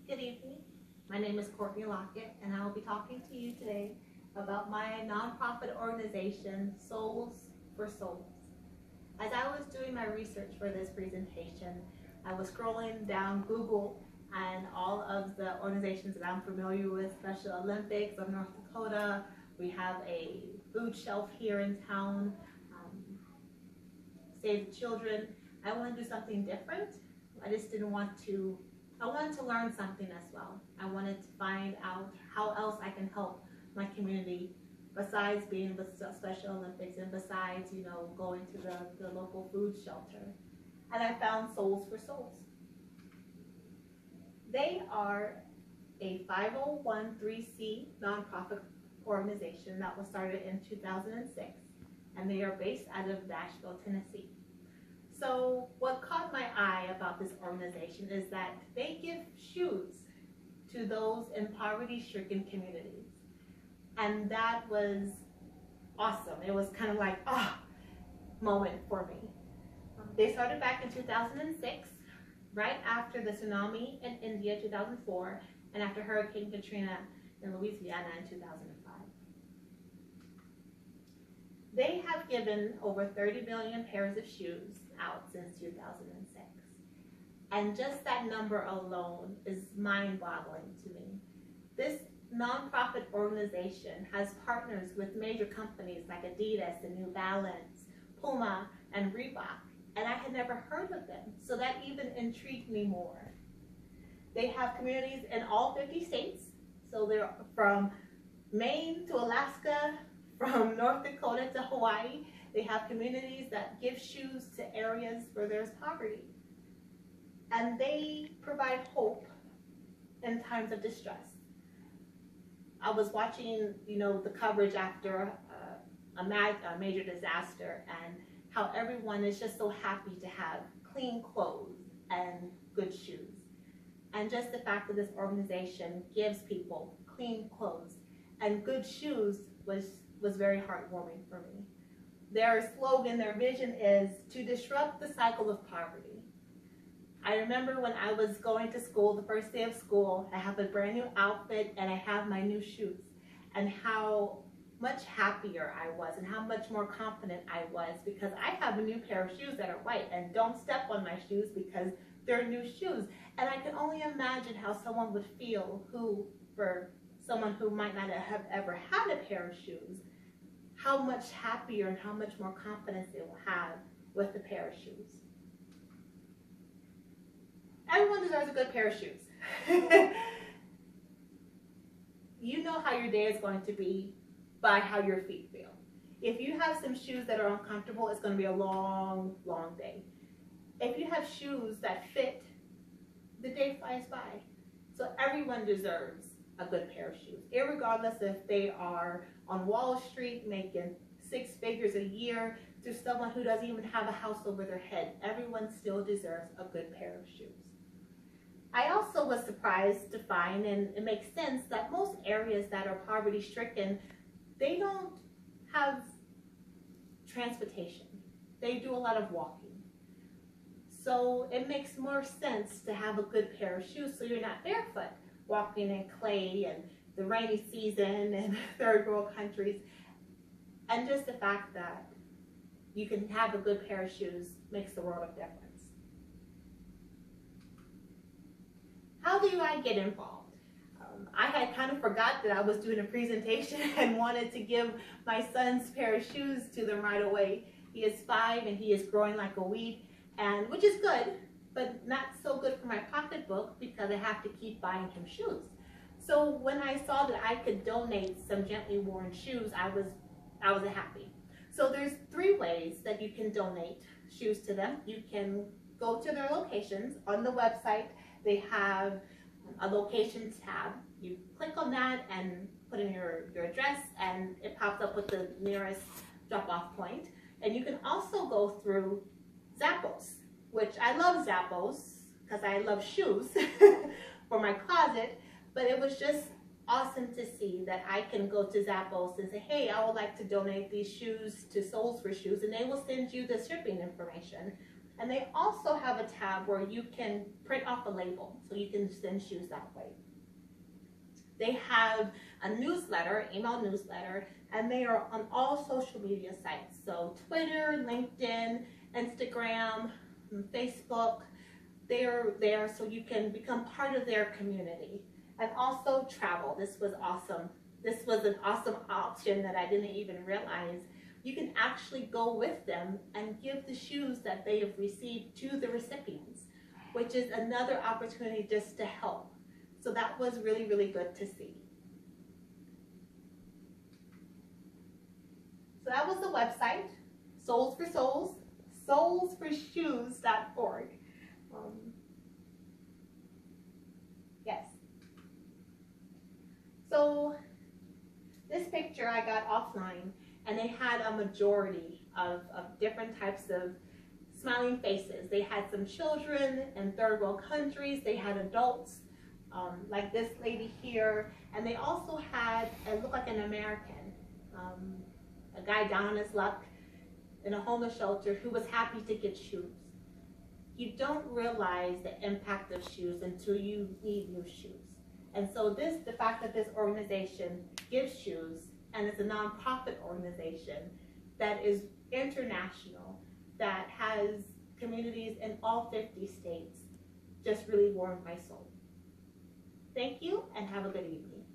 Good evening. My name is Courtney Lockett, and I will be talking to you today about my nonprofit organization, Souls for Souls. As I was doing my research for this presentation, I was scrolling down Google and all of the organizations that I'm familiar with, Special Olympics of North Dakota. We have a food shelf here in town, Save the Children. I want to do something different. I wanted to learn something as well. I wanted to find out how else I can help my community besides being with Special Olympics and besides, going to the local food shelter. And I found Souls for Souls. They are a 501(c) nonprofit organization that was started in 2006, and they are based out of Nashville, Tennessee. So what caught my eye about this organization is that they give shoes to those in poverty-stricken communities. And that was awesome. It was kind of like, moment for me. They started back in 2006, right after the tsunami in India, 2004, and after Hurricane Katrina in Louisiana in 2005. They have given over 30 million pairs of shoes out since 2006. And just that number alone is mind-boggling to me. This nonprofit organization has partners with major companies like Adidas and New Balance, Puma, and Reebok, and I had never heard of them, so that even intrigued me more. They have communities in all 50 states, so they're from Maine to Alaska, from North Dakota to Hawaii. They have communities that give shoes to areas where there's poverty. And they provide hope in times of distress. I was watching, the coverage after a major disaster and how everyone is just so happy to have clean clothes and good shoes. And just the fact that this organization gives people clean clothes and good shoes was very heartwarming for me. Their slogan, their vision is to disrupt the cycle of poverty. I remember when I was going to school, the first day of school, I have a brand new outfit and I have my new shoes, and how much happier I was and how much more confident I was because I have a new pair of shoes that are white, and don't step on my shoes because they're new shoes. And I can only imagine how someone would feel for someone who might not have ever had a pair of shoes, how much happier and how much more confidence they will have with a pair of shoes. Everyone deserves a good pair of shoes. You know how your day is going to be by how your feet feel. If you have some shoes that are uncomfortable, it's going to be a long, long day. If you have shoes that fit, the day flies by. So everyone deserves a good pair of shoes, irregardless if they are on Wall Street making 6 figures a year to someone who doesn't even have a house over their head. Everyone still deserves a good pair of shoes. I also was surprised to find, and it makes sense, that most areas that are poverty stricken, they don't have transportation. They do a lot of walking. So it makes more sense to have a good pair of shoes so you're not barefoot walking in clay and the rainy season in third world countries. And just the fact that you can have a good pair of shoes makes the world of difference. How do I get involved? I had kind of forgot that I was doing a presentation and wanted to give my son's pair of shoes to them right away. He is 5 and he is growing like a weed, and which is good, but not so good for my pocketbook because I have to keep buying him shoes. So when I saw that I could donate some gently worn shoes, I was happy. So there's 3 ways that you can donate shoes to them. You can go to their locations. On the website, they have a locations tab. You click on that and put in your address, and it pops up with the nearest drop-off point. And you can also go through Zappos, which I love Zappos because I love shoes for my closet, but it was just awesome to see that I can go to Zappos and say, hey, I would like to donate these shoes to Souls for Shoes, and they will send you the shipping information. And they also have a tab where you can print off a label, so you can send shoes that way. They have a newsletter, email newsletter, and they are on all social media sites. So Twitter, LinkedIn, Instagram, Facebook, they're there so you can become part of their community. And also travel. This was awesome. This was an awesome option that I didn't even realize. You can actually go with them and give the shoes that they have received to the recipients, which is another opportunity just to help. So that was really, really good to see. So that was the website, Soles for Souls, soulsforshoes.org. Yes. So this picture I got offline, and they had a majority of different types of smiling faces. They had some children in third world countries, they had adults, like this lady here, and they also had, it looked like an American, a guy down on his luck in a homeless shelter who was happy to get shoes. You don't realize the impact of shoes until you need new shoes. And so the fact that this organization gives shoes, and it's a nonprofit organization that is international, that has communities in all 50 states, just really warmed my soul. Thank you, and have a good evening.